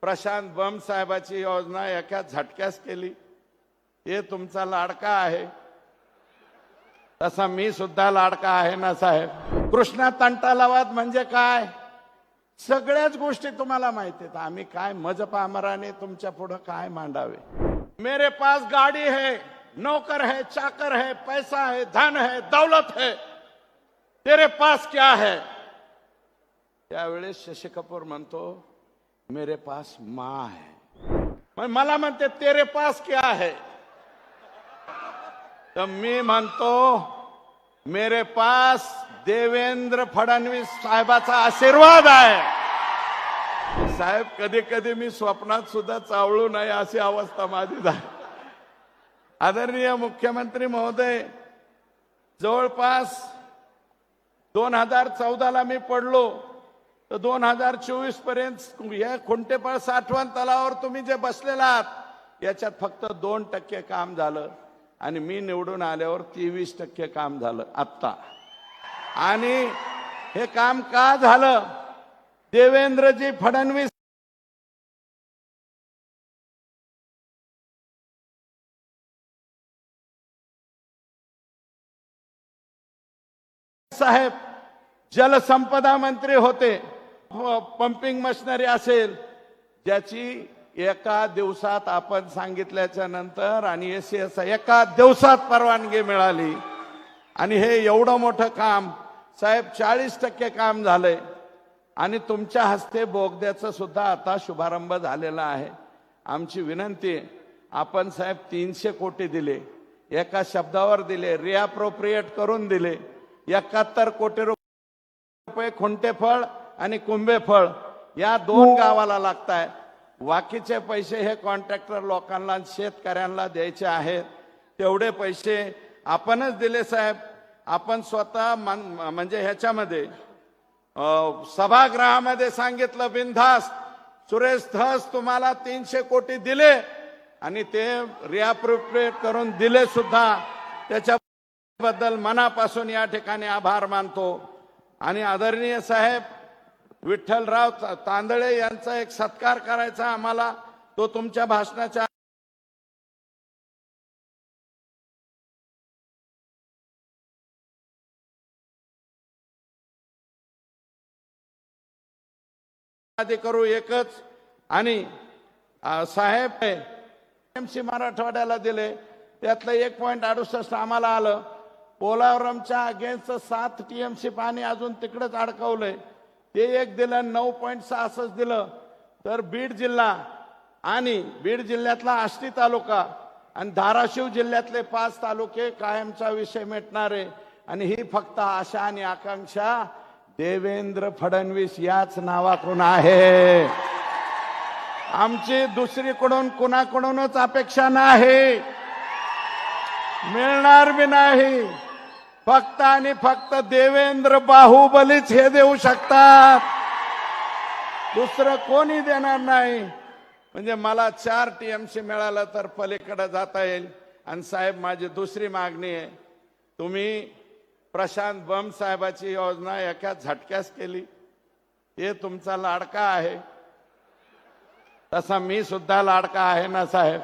प्रशांत बम साहेबाची योजना एका झटक्यास केली। हे तुमचा लाडका आहे, तसा मी सुद्धा लाडका आहे ना साहेब। कृष्णा तंटालवाद म्हणजे काय, सगळ्याच गोष्टी तुम्हाला माहिती आहेत। आम्ही काय मजपामराने तुमच्या पुढे काय मांडावे। मेरे पास गाड़ी है, नौकर है, चाकर है, पैसा है, धन है, दौलत है, तेरे पास क्या है। त्यावेळेस शशी कपूर म्हणतो मेरे पास माँ है। मला म्हणते तेरे पास क्या है, तर मी म्हणतो मेरे पास देवेंद्र फडणवीस साहेबाचा आशीर्वाद आहे। साहेब कधी कधी मी स्वप्नात सुद्धा चावळू नये अशी अवस्था माझी झाली। आदरणीय मुख्यमंत्री महोदय, जवळपास 2014ला मी पडलो तर 2024 पर्यंत या खुंटेपाळ साठवण तलावावर तुम्ही जे बसलेला आहात याच्यात फक्त 2% काम झालं आणि मी निवडून आल्यावर 23% काम झालं आत्ता। आणि हे काम का झालं, देवेंद्रजी फडणवीस साहेब जलसंपदा मंत्री होते। पंपिंग मशिनरी असेल ज्याची एका दिवसात आपण सांगितल्याच्या नंतर आणि एसीएस एका दिवसात परवानगी मिळाली आणि हे एवढं मोठं काम साहेब 40% काम झालंय। आणि तुमच्या हस्ते बोगद्याचा सुद्धा आता शुभारंभ झालेला आहे। आमची विनंती आहे, आपण साहेब 300 कोटी दिले, एका शब्दावर दिले, रिअप्रोप्रिएट करून दिले। 71 कोटी रुपये खुंटेफळ आणि कुंभेफळ या 2 गावाला लागताय। बाकीचे पैसे हे कॉन्ट्रॅक्टर लोकांना शेतकऱ्यांना द्यायचे आहेत, तेवढे पैसे आपणच दिले साहेब। आपण स्वतः म्हणजे ह्याच्यामध्ये सभागृहामध्ये सांगितलं बिनधास्त, सुरेश धस तुम्हाला 300 कोटी दिले आणि ते रिअप्रोप्रिएट करून दिले सुद्धा। त्याच्याबद्दल मनापासून या ठिकाणी आभार मानतो। आणि आदरणीय साहेब विठ्ठलराव तांदळे यांचा एक सत्कार करायचा आम्हाला, तो तुमच्या भाषणाच्या आधी करू एकच। आणि साहेब टीएमसी मराठवाड्याला दिले, त्यातलं 1.68 आम्हाला आलं। पोलावरमच्या अगेन्स्ट 7 टीएमसी पाणी अजून तिकडेच अडकवलंय, ते एक दिलं, 9.66 दिलं। तर बीड जिल्हा आणि बीड जिल्ह्यातला आष्टी तालुका आणि धाराशिव जिल्ह्यातले 5 तालुके कायमचा विषय मिटणारे। आणि ही फक्त आशा आणि आकांक्षा देवेंद्र फडणवीस याच नावाकडून आहे। आमची दुसरीकडून कुणाकडूनच अपेक्षा नाही, मिळणार भी नाही। फक्त आणि फक्त देवेंद्र बाहुबलीच हे देऊ शकतात, दुसरं कोणी देणार नाही। म्हणजे मला 4 टीएमसी मिळालं तर पलीकडे जाता येईल। आणि साहेब माझी दुसरी मागणी आहे, तुम्ही प्रशांत बम साहेबाची योजना एका झटक्यास केली। हे तुमचा लाडका आहे, तसा मी सुद्धा लाडका आहे ना साहेब।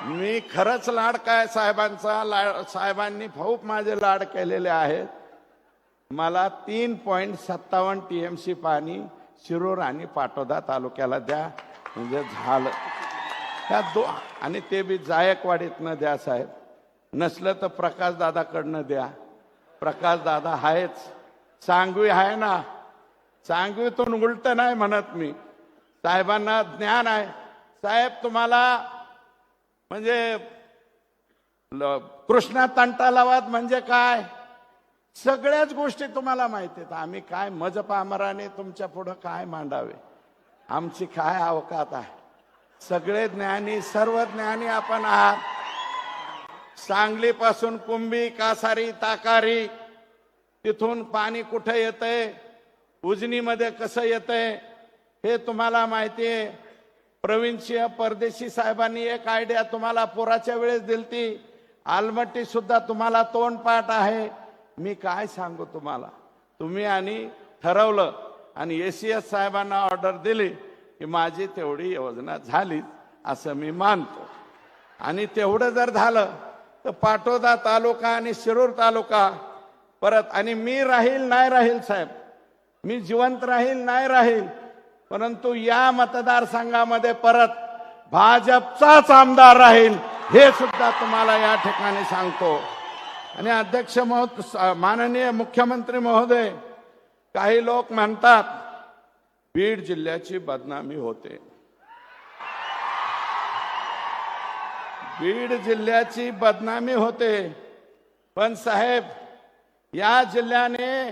मी खरंच लाडका आहे साहेबांचा। साहेबांनी खूप माझे लाड केलेले आहेत। मला 3.57 टीएमसी पाणी शिरूर आणि पाटोदा तालुक्याला द्या, म्हणजे झालं त्या आणि ते बी जायकवाडीतनं द्या साहेब। नसलं तर प्रकाश दादाकडनं द्या, प्रकाश दादा आहेच, सांगवी आहे ना, सांगवीतून उलट नाही म्हणत मी, साहेबांना ज्ञान आहे। साहेब तुम्हाला म्हणजे कृष्णा तंटालवाद म्हणजे काय, सगळ्याच गोष्टी तुम्हाला माहिती आहेत। आम्ही काय मजपामराने तुमच्या पुढे काय मांडावे, आमची काय अवकात आहे। सगळे ज्ञानी, सर्व ज्ञानी आपण आहात। सांगलीपासून कुंभी, कासारी, ताकारी, तिथून पाणी कुठे येतंय, उजनीमध्ये कसं येतंय हे तुम्हाला माहिती आहे। प्रवीणसिंह परदेशी साहेबांनी एक आयडिया तुम्हाला पुराच्या वेळेस दिलती, आलमट्टी सुद्धा तुम्हाला तोंडपाठ आहे। मी काय सांगू तुम्हाला, तुम्ही आणि ठरवलं आणि एसीएस साहेबांना ऑर्डर दिली की माझी तेवढी योजना झाली असं मी मानतो. आणि तेवढं जर झालं तर पाटोदा तालुका आणि शिरूर तालुका परत, आणि मी राहील नाही राहील साहेब, मी जिवंत राहील नाही राहील, परंतु या मतदारसंघामध्ये परत भाजपचाच आमदार राहील हे सुद्धा तुम्हाला या ठिकाणी सांगतो. आणि अध्यक्ष माननीय मुख्यमंत्री महोदय, काही लोक म्हणतात बीड जिल्ह्याची बदनामी होते. बीड जिल्ह्याची बदनामी होते, पण साहेब या जिल्ह्याने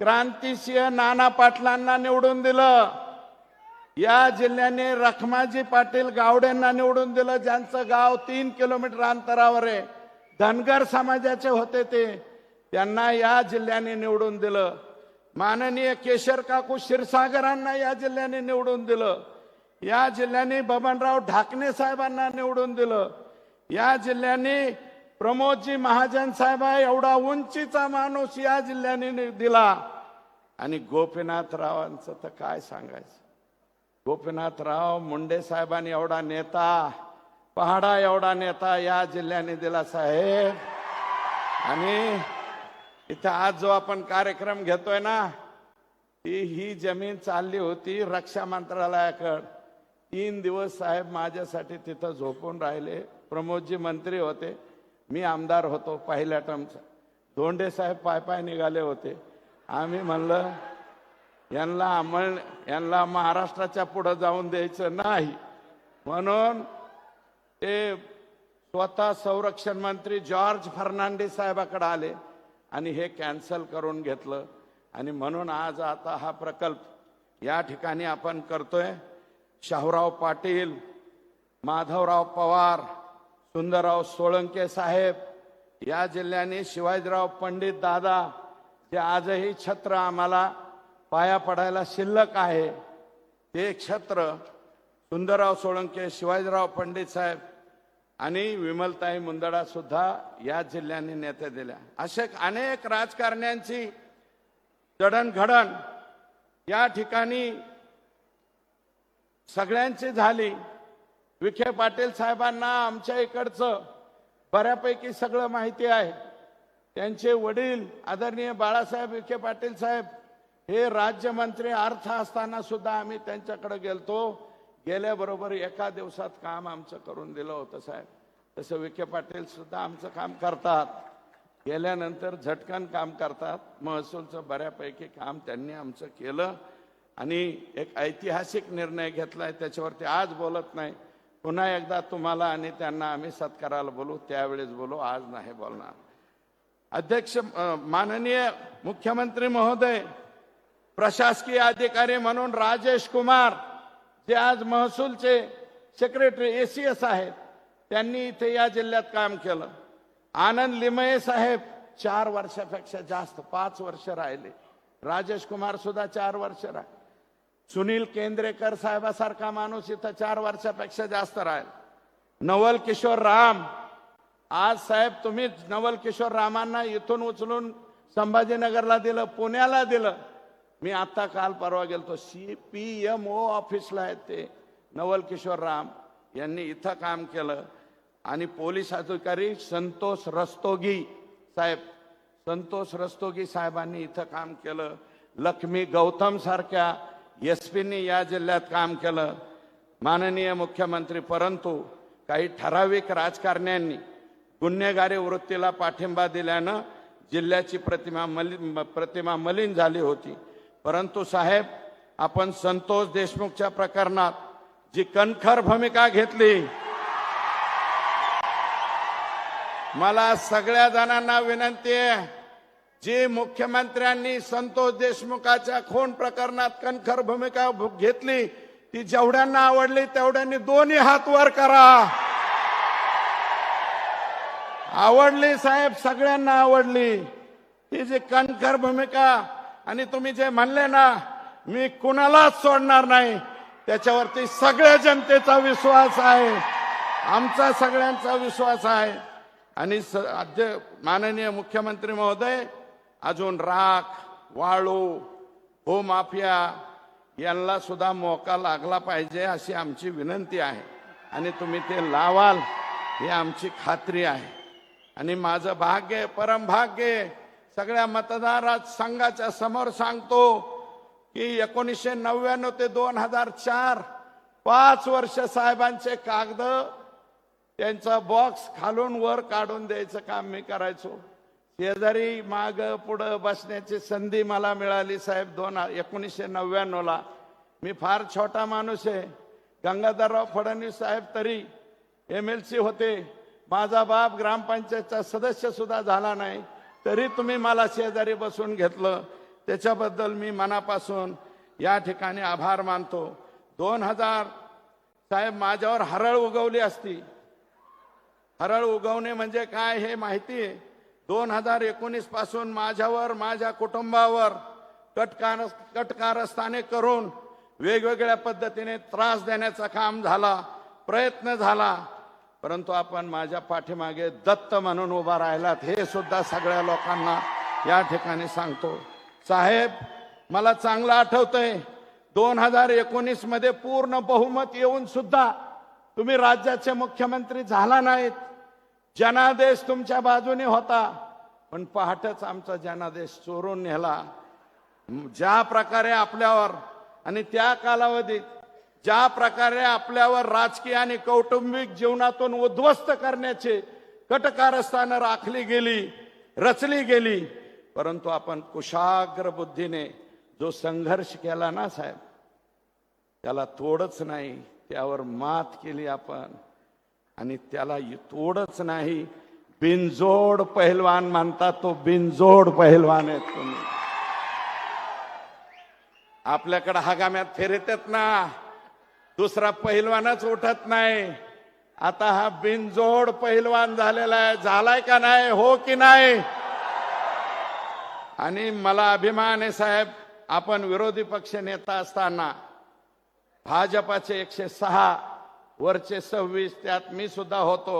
क्रांतिसिंह नाना पाटलांना निवडून दिलं. या जिल्ह्याने रखमाजी पाटील गावडेंना निवडून दिलं, ज्यांचं गाव 3 किलोमीटर अंतरावर आहे. धनगर समाजाचे होते ते, त्यांना या जिल्ह्याने निवडून दिलं. माननीय केशर काकू क्षीरसागरांना या जिल्ह्याने निवडून दिलं. या जिल्ह्याने बबनराव ढाकणे साहेबांना निवडून दिलं. या जिल्ह्याने प्रमोदजी महाजन साहेब एवढा उंचीचा माणूस या जिल्ह्याने दिला. आणि गोपीनाथरावांचं तर काय सांगायचं. गोपीनाथराव मुंडे साहेबांनी एवढा नेता, पहाडा एवढा नेता या जिल्ह्याने दिला साहेब. आणि इथं आज जो आपण कार्यक्रम घेतोय ना, ही जमीन चालली होती रक्षा मंत्रालयाकडे. 3 दिवस साहेब माझ्यासाठी तिथं झोपून राहिले. प्रमोदजी मंत्री होते, मी आमदार होतो पहिल्या टर्मचा. धोंडे साहेब पाय निघाले होते. आम्ही म्हणलं यांना महाराष्ट्राच्या पुढे जाऊन द्यायचं नाही, म्हणून ते स्वतः संरक्षण मंत्री जॉर्ज फर्नांडिस साहेबाकडे आले आणि हे कॅन्सल करून घेतलं. आणि म्हणून आज आता हा प्रकल्प या ठिकाणी आपण करतोय. शाहूराव पाटील, माधवराव पवार, सुंदरराव सोळंके साहेब या जिल्ह्याने, शिवाजीराव पंडित दादा जे आजही छत्र आम्हाला पाया पडायला शिल्लक आहे, ते छत्र सुंदरराव सोळंके, शिवाजीराव पंडित साहेब आणि विमलताई मुंदडा सुद्धा या जिल्ह्याने नेते दिल्या. असे अनेक राजकारण्यांची जडणघडण या ठिकाणी सगळ्यांची झाली. विखे पाटील साहेबांना आमच्या इकडचं बऱ्यापैकी सगळं माहिती आहे. त्यांचे वडील आदरणीय बाळासाहेब विखे पाटील साहेब हे राज्यमंत्री अर्थ असताना सुद्धा आम्ही त्यांच्याकडे गेलतो. गेल्याबरोबर एका दिवसात काम आमचं करून दिलं होतं साहेब. तसं विखे पाटील सुद्धा आमचं काम करतात, गेल्यानंतर झटकन काम करतात. महसूलचं बऱ्यापैकी काम त्यांनी आमचं केलं आणि एक ऐतिहासिक निर्णय घेतलाय, त्याच्यावरती आज बोलत नाही. पुन्हा एकदा तुम्हाला आणि त्यांना आम्ही सत्काराला बोलू, त्यावेळेस बोलू, आज नाही बोलणार. अध्यक्ष माननीय मुख्यमंत्री महोदय, प्रशासकीय अधिकारी म्हणून राजेश कुमार जे आज महसूलचे सेक्रेटरी एसीएस आहेत, त्यांनी इथे या जिल्ह्यात काम केलं. आनंद लिमये साहेब 4 वर्षापेक्षा जास्त 5 वर्ष राहिले. राजेश कुमार सुद्धा 4 वर्ष राहिले. सुनील केंद्रेकर साहेबासारखा माणूस इथं 4 वर्षापेक्षा जास्त राहील. नवल किशोर राम, आज साहेब तुम्ही नवल किशोर रामांना इथून उचलून संभाजीनगरला दिलं, पुण्याला दिलं. मी आता काल परवा गेलतो, CPMO ऑफिसला आहेत ते नवल किशोर राम यांनी इथं काम केलं. आणि पोलीस अधिकारी संतोष रस्तोगी साहेबांनी इथं काम केलं. लक्ष्मी गौतम सारख्या एसपींनी या जिल्ह्यात काम केलं. माननीय मुख्यमंत्री, परंतु काही ठराविक राजकारण्यांनी गुन्हेगारी वृत्तीला पाठिंबा दिल्यानं जिल्ह्याची प्रतिमा मलिन झाली होती. परंतु साहेब, आपण संतोष देशमुखच्या प्रकरणात जी कणखर भूमिका घेतली, मला सगळ्या जणांना विनंती आहे, जी मुख्यमंत्र्यांनी संतोष देशमुखाच्या खून प्रकरणात कणखर भूमिका घेतली, ती जेवढ्यांना आवडली तेवढ्यांनी दोन्ही हात वर करा. आवडली साहेब, सगळ्यांना आवडली ही जी कणखर भूमिका. आणि तुम्ही जे म्हणले ना, मी कुणालाच सोडणार नाही, त्याच्यावरती सगळ्या जनतेचा विश्वास आहे, आमचा सगळ्यांचा विश्वास आहे. आणि माननीय मुख्यमंत्री महोदय, अजून राख, वाळू, भूमाफिया यांना सुद्धा मोका लागला पाहिजे अशी आमची विनंती आहे आणि तुम्ही ते लावाल ही आमची खात्री आहे. आणि माझं भाग्य परम भाग्य सगळ्या मतदार संघाच्या समोर सांगतो की 1999 ते 2004 5 वर्ष साहेबांचे कागद त्यांचा बॉक्स खालून वर काढून द्यायचं काम मी करायचो. शेजारी माग पुढं बसण्याची संधी मला मिळाली साहेब 1999 ला. मी फार छोटा माणूस आहे. गंगाधरराव फडणवीस साहेब तरी MLC होते. माझा बाप ग्रामपंचायतचा सदस्य सुद्धा झाला नाही, तरी तुम्ही मला शेजारी बसून घेतलं. त्याच्याबद्दल मी मनापासून या ठिकाणी आभार मानतो. 2000 साहेब माझ्यावर हरळ उगवली असती. हरळ उगवणे म्हणजे काय हे माहिती आहे. 2019 पासून माझ्यावर माझ्या कुटुंबावर कटकारस्थाने करून वेगवेगळ्या पद्धतीने त्रास देण्याचा काम झाला, प्रयत्न झाला. परंतु आपण माझ्या पाठीमागे दत्त म्हणून उभा राहिलात हे सुद्धा सगळ्या लोकांना या ठिकाणी सांगतो. साहेब मला चांगलं आठवतंय 2019 मध्ये पूर्ण बहुमत येऊन सुद्धा तुम्ही राज्याचे मुख्यमंत्री झाला नाहीत. जनादेश तुमच्या बाजूने होता, पण पहाटच आमचा जनादेश चोरून नेला. ज्या प्रकारे आपल्यावर आणि त्या कालावधीत ज्या प्रकारे आपल्यावर राजकीय आणि कौटुंबिक जीवनातून उद्ध्वस्त करण्याचे कटकारस्थानं राखली गेली, रचली गेली, परंतु आपण कुशाग्र बुद्धीने जो संघर्ष केला ना साहेब, त्याला तोडच नाही, त्यावर मात केली आपण. आणि त्याला तोडच नाही, बिनजोड पहिलवान म्हणतात, तो बिनजोड पहिलवान आहे तुम्ही. आपल्याकडे हगाम्यात फिरतात ना, दुसरा पहिलवानच उठत नाही. आता हा बिनजोड पहिलवान झालेला आहे. झालाय का नाही? हो की नाही? आणि मला अभिमान आहे साहेब, आपण विरोधी पक्ष नेता असताना भाजपाचे 106 वरचे 26 त्यात मी सुद्धा होतो.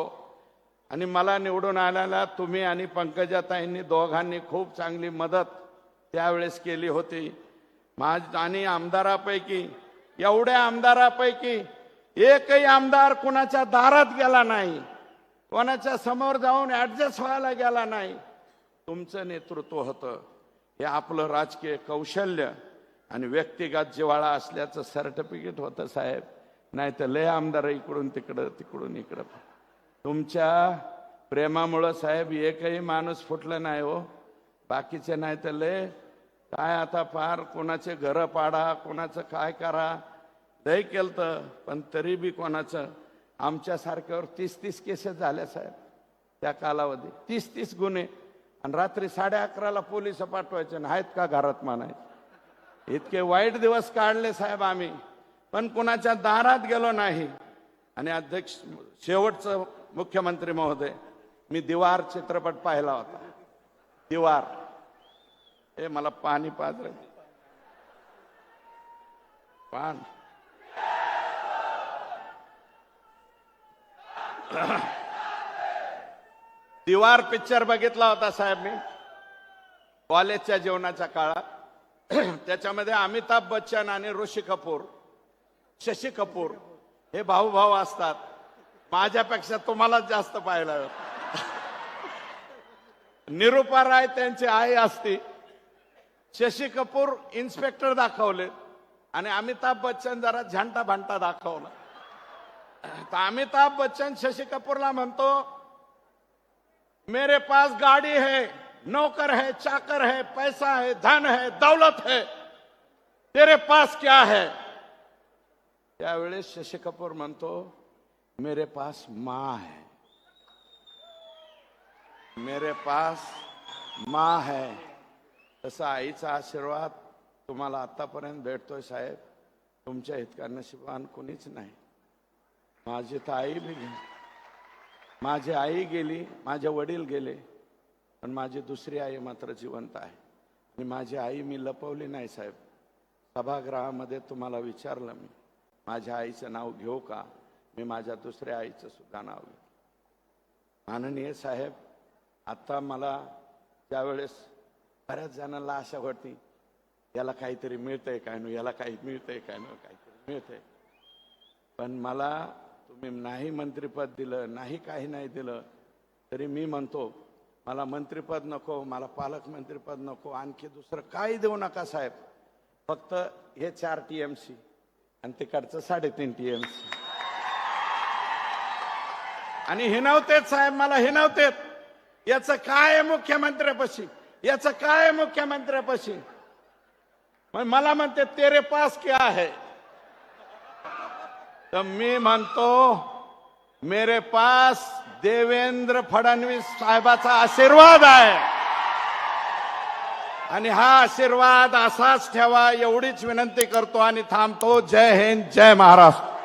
आणि मला निवडून आल्याला तुम्ही आणि पंकजाताईंनी दोघांनी खूप चांगली मदत त्यावेळेस केली होती. आणि आमदारापैकी एवढ्या आमदारापैकी एकही आमदार कोणाच्या दारात गेला नाही, कोणाच्या समोर जाऊन ऍडजस्ट व्हायला गेला नाही. तुमचं नेतृत्व होतं. हे आपलं राजकीय कौशल्य आणि व्यक्तिगत जिव्हाळा असल्याचं सर्टिफिकेट होतं साहेब. नाही तर लय आमदार इकडून तिकडं तिकडून इकडं. तुमच्या प्रेमामुळं साहेब एकही माणूस फुटलं नाही हो. बाकीचे नाही तर लय काय आता फार कोणाचे घर पाडा, कोणाचं काय करा, लय केलं. पण तरी बी कोणाचं आमच्यासारख्यावर 30-30 केसेस झाल्या साहेब त्या कालावधी. 30-30 गुन्हे. आणि रात्री 11:30ला पोलिस पाठवायचे आहेत का घरात म्हणायचे. इतके वाईट दिवस काढले साहेब आम्ही, पण कुणाच्या दारात गेलो नाही. आणि अध्यक्ष शेवटचं मुख्यमंत्री महोदय, मी दीवार चित्रपट पाहिला होता. दीवार हे मला पाणी पाजलं पान. दीवार पिक्चर बघितला होता साहेब मी कॉलेजच्या जीवनाच्या काळात. त्याच्यामध्ये अमिताभ बच्चन आणि ऋषी कपूर, शशी कपूर हे भाऊ भाऊ असतात. माझ्यापेक्षा तुम्हालाच जास्त पाहिला. निरूपा राय त्यांची आई असती. शशी कपूर इन्स्पेक्टर दाखवले आणि अमिताभ बच्चन जरा झंटा भांटा दाखवला. तर अमिताभ बच्चन शशी कपूरला म्हणतो, मेरे पास गाड़ी है, नौकर है, चाकर है, पैसा है, धन है, दौलत है, तेरे पास क्या है? त्यावेळेस शशी कपूर म्हणतो, मेरे पास माँ है, मेरे पास माँ है. तसा आईचा आशीर्वाद तुम्हाला आतापर्यंत भेटतोय साहेब. तुमच्या इतका नशिबान कोणीच नाही. माझी तर आई बी गेली, माझी आई गेली, माझे वडील गेले, पण माझी दुसरी आई मात्र जिवंत आहे. आणि माझी आई मी लपवली नाही साहेब. सभागृहामध्ये तुम्हाला विचारलं मी, माझ्या आईचं नाव घेऊ का? मी माझ्या दुसऱ्या आईचं सुद्धा नाव घेऊ. माननीय साहेब, आता मला त्यावेळेस बऱ्याच जणांना आशा होती याला काहीतरी मिळतंय काय नो, याला काही मिळतंय काय नो, काहीतरी मिळतंय. पण मला तुम्ही नाही मंत्रिपद दिलं, नाही काही नाही दिलं, तरी मी म्हणतो मला मंत्रिपद नको, मला पालकमंत्रीपद नको, आणखी दुसरं काही देऊ नका साहेब. फक्त हे 4 TMC आणि तिकडचं 3.5 TMC. आणि हिनवतेत साहेब, मला हिनवतेत. याचं काय आहे मुख्यमंत्र्यापाशी, याचं काय आहे मुख्यमंत्र्यापाशी. मला म्हणते तेरे पास क्या है. तर मी म्हणतो मेरे पास देवेंद्र फडणवीस साहेबाचा आशीर्वाद आहे. आणि हा आशीर्वाद असाच ठेवा एवढीच विनंती करतो आणि थांबतो. जय हिंद, जय महाराष्ट्र.